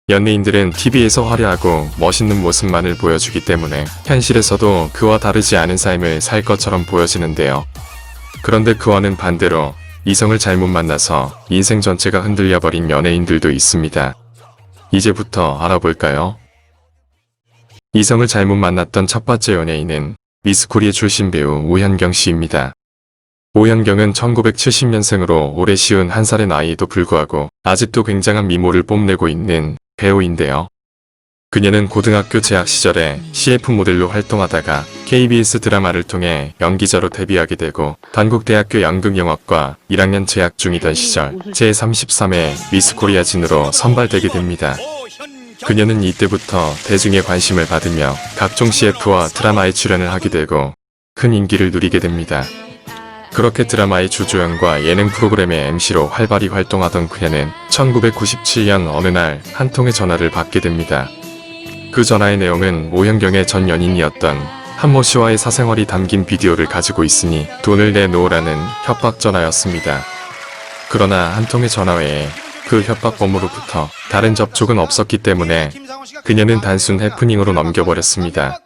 연예인들은 TV에서 화려하고 멋있는 모습만을 보여주기 때문에 현실에서도 그와 다르지 않은 삶을 살 것처럼 보여지는데요. 그런데 그와는 반대로 이성을 잘못 만나서 인생 전체가 흔들려버린 연예인들도 있습니다. 이제부터 알아볼까요? 이성을 잘못 만났던 첫 번째 연예인은 미스코리아 출신 배우 오현경 씨입니다. 오현경은 1970년생으로 올해 51살의 나이에도 불구하고 아직도 굉장한 미모를 뽐내고 있는 배우인데요. 그녀는 고등학교 재학 시절에 CF 모델로 활동하다가 KBS 드라마를 통해 연기자로 데뷔하게 되고 단국대학교 연극영화과 1학년 재학 중이던 시절 제33회 미스코리아진으로 선발되게 됩니다. 그녀는 이때부터 대중의 관심을 받으며 각종 CF와 드라마에 출연을 하게 되고 큰 인기를 누리게 됩니다. 그렇게 드라마의 주조연과 예능 프로그램의 MC로 활발히 활동하던 그녀는 1997년 어느 날 한 통의 전화를 받게 됩니다. 그 전화의 내용은 오현경의 전 연인이었던 한모 씨와의 사생활이 담긴 비디오를 가지고 있으니 돈을 내놓으라는 협박 전화였습니다. 그러나 한 통의 전화 외에 그 협박범으로부터 다른 접촉은 없었기 때문에 그녀는 단순 해프닝으로 넘겨버렸습니다.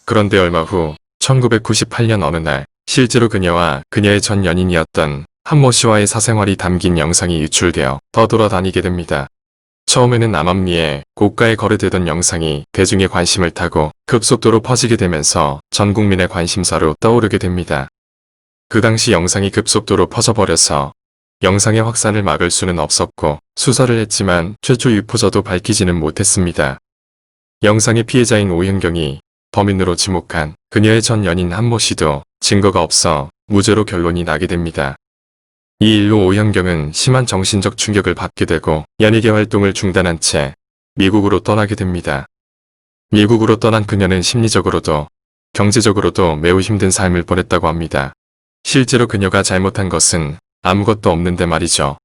그런데 얼마 후 1998년 어느 날 실제로 그녀와 그녀의 전 연인이었던 한모 씨와의 사생활이 담긴 영상이 유출되어 떠돌아다니게 됩니다. 처음에는 암암리에 고가에 거래되던 영상이 대중의 관심을 타고 급속도로 퍼지게 되면서 전 국민의 관심사로 떠오르게 됩니다. 그 당시 영상이 급속도로 퍼져버려서 영상의 확산을 막을 수는 없었고 수사를 했지만 최초 유포자도 밝히지는 못했습니다. 영상의 피해자인 오현경이 범인으로 지목한 그녀의 전 연인 한모 씨도 증거가 없어 무죄로 결론이 나게 됩니다. 이 일로 오현경은 심한 정신적 충격을 받게 되고 연예계 활동을 중단한 채 미국으로 떠나게 됩니다. 미국으로 떠난 그녀는 심리적으로도 경제적으로도 매우 힘든 삶을 보냈다고 합니다. 실제로 그녀가 잘못한 것은 아무것도 없는데 말이죠.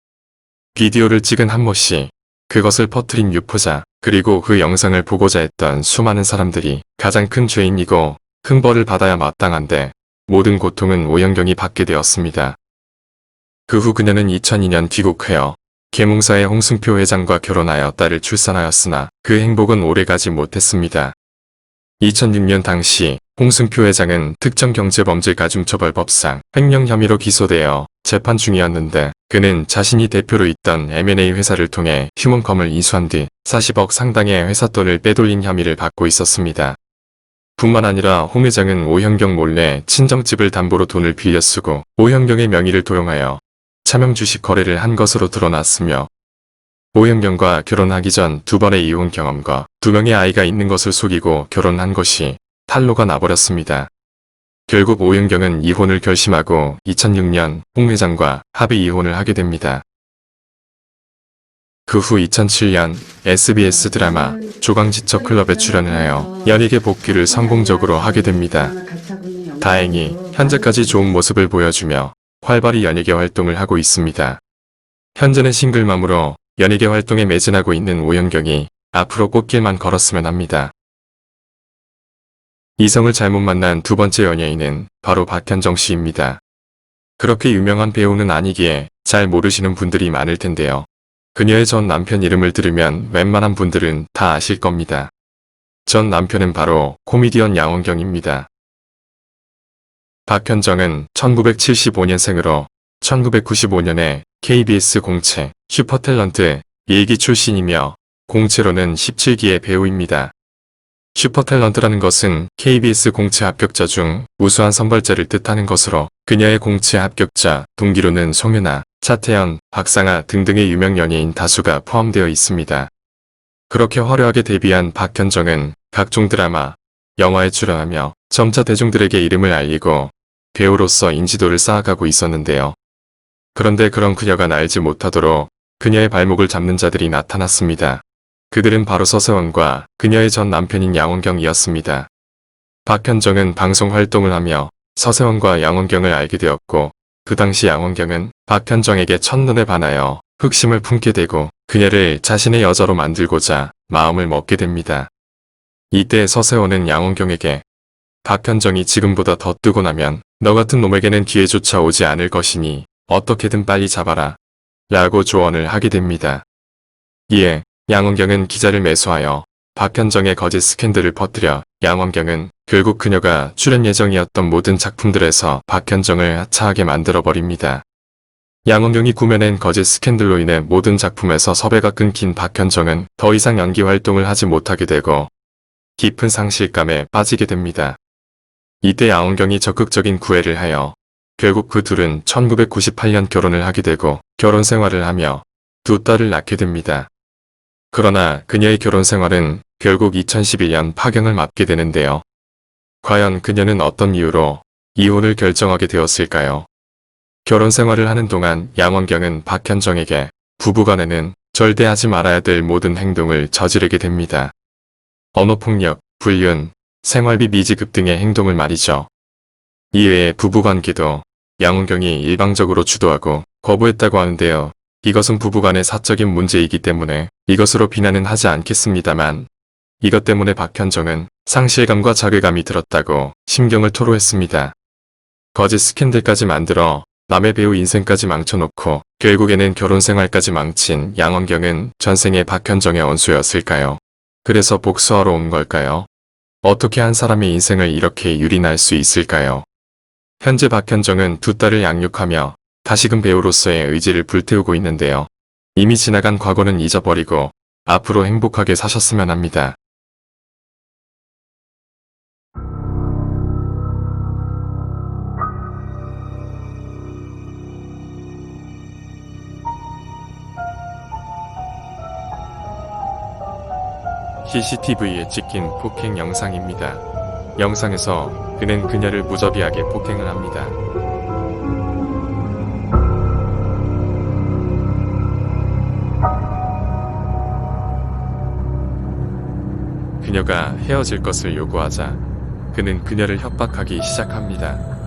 비디오를 찍은 한모 씨, 그것을 퍼뜨린 유포자, 그리고 그 영상을 보고자 했던 수많은 사람들이 가장 큰 죄인이고 형벌을 받아야 마땅한데 모든 고통은 오현경이 받게 되었습니다. 그 후 그녀는 2002년 귀국하여 계몽사의 홍승표 회장과 결혼하여 딸을 출산하였으나 그 행복은 오래가지 못했습니다. 2006년 당시 홍승표 회장은 특정경제범죄가중처벌법상 횡령 혐의로 기소되어 재판 중이었는데 그는 자신이 대표로 있던 M&A 회사를 통해 휴먼컴을 인수한 뒤 40억 상당의 회사 돈을 빼돌린 혐의를 받고 있었습니다. 뿐만 아니라 홍 회장은 오현경 몰래 친정집을 담보로 돈을 빌려 쓰고 오현경의 명의를 도용하여 차명 주식 거래를 한 것으로 드러났으며 오현경과 결혼하기 전 2번의 이혼 경험과 2명의 아이가 있는 것을 속이고 결혼한 것이 탄로가 나버렸습니다. 결국 오현경은 이혼을 결심하고 2006년 홍 회장과 합의 이혼을 하게 됩니다. 그 후 2007년 SBS 드라마 조강지처 클럽에 출연을 하여 연예계 복귀를 성공적으로 하게 됩니다. 다행히 현재까지 좋은 모습을 보여주며 활발히 연예계 활동을 하고 있습니다. 현재는 싱글맘으로 연예계 활동에 매진하고 있는 오현경이 앞으로 꽃길만 걸었으면 합니다. 이성을 잘못 만난 두 번째 연예인은 바로 박현정 씨입니다. 그렇게 유명한 배우는 아니기에 잘 모르시는 분들이 많을 텐데요. 그녀의 전 남편 이름을 들으면 웬만한 분들은 다 아실 겁니다. 전 남편은 바로 코미디언 양원경입니다. 박현정은 1975년생으로 1995년에 KBS 공채 슈퍼탤런트 예기 출신이며 공채로는 17기의 배우입니다. 슈퍼탤런트라는 것은 KBS 공채 합격자 중 우수한 선발자를 뜻하는 것으로 그녀의 공채 합격자 동기로는 송윤아, 차태현, 박상아 등등의 유명 연예인 다수가 포함되어 있습니다. 그렇게 화려하게 데뷔한 박현정은 각종 드라마, 영화에 출연하며 점차 대중들에게 이름을 알리고 배우로서 인지도를 쌓아가고 있었는데요. 그런데 그런 그녀가 날지 못하도록 그녀의 발목을 잡는 자들이 나타났습니다. 그들은 바로 서세원과 그녀의 전 남편인 양원경이었습니다. 박현정은 방송 활동을 하며 서세원과 양원경을 알게 되었고 그 당시 양원경은 박현정에게 첫눈에 반하여 흑심을 품게 되고 그녀를 자신의 여자로 만들고자 마음을 먹게 됩니다. 이때 서세원은 양원경에게 박현정이 지금보다 더 뜨고 나면 너 같은 놈에게는 기회조차 오지 않을 것이니 어떻게든 빨리 잡아라 라고 조언을 하게 됩니다. 이에 양원경은 기자를 매수하여 박현정의 거짓 스캔들을 퍼뜨려 양원경은 결국 그녀가 출연 예정이었던 모든 작품들에서 박현정을 하차하게 만들어버립니다. 양원경이 구며낸 거짓 스캔들로 인해 모든 작품에서 섭외가 끊긴 박현정은 더 이상 연기 활동을 하지 못하게 되고 깊은 상실감에 빠지게 됩니다. 이때 양원경이 적극적인 구애를 하여 결국 그 둘은 1998년 결혼을 하게 되고 결혼 생활을 하며 두 딸을 낳게 됩니다. 그러나 그녀의 결혼 생활은 결국 2011년 파경을 맞게 되는데요. 과연 그녀는 어떤 이유로 이혼을 결정하게 되었을까요? 결혼 생활을 하는 동안 양원경은 박현정에게 부부간에는 절대 하지 말아야 될 모든 행동을 저지르게 됩니다. 언어폭력, 불륜, 생활비 미지급 등의 행동을 말이죠. 이외에 부부관계도 양원경이 일방적으로 주도하고 거부했다고 하는데요. 이것은 부부간의 사적인 문제이기 때문에 이것으로 비난은 하지 않겠습니다만 이것 때문에 박현정은 상실감과 자괴감이 들었다고 심경을 토로했습니다. 거짓 스캔들까지 만들어 남의 배우 인생까지 망쳐놓고 결국에는 결혼 생활까지 망친 양원경은 전생에 박현정의 원수였을까요? 그래서 복수하러 온 걸까요? 어떻게 한 사람의 인생을 이렇게 유린할 수 있을까요? 현재 박현정은 두 딸을 양육하며 다시금 배우로서의 의지를 불태우고 있는데요. 이미 지나간 과거는 잊어버리고 앞으로 행복하게 사셨으면 합니다. CCTV에 찍힌 폭행 영상입니다. 영상에서 그는 그녀를 무자비하게 폭행을 합니다. 그녀가 헤어질 것을 요구하자 그는 그녀를 협박하기 시작합니다.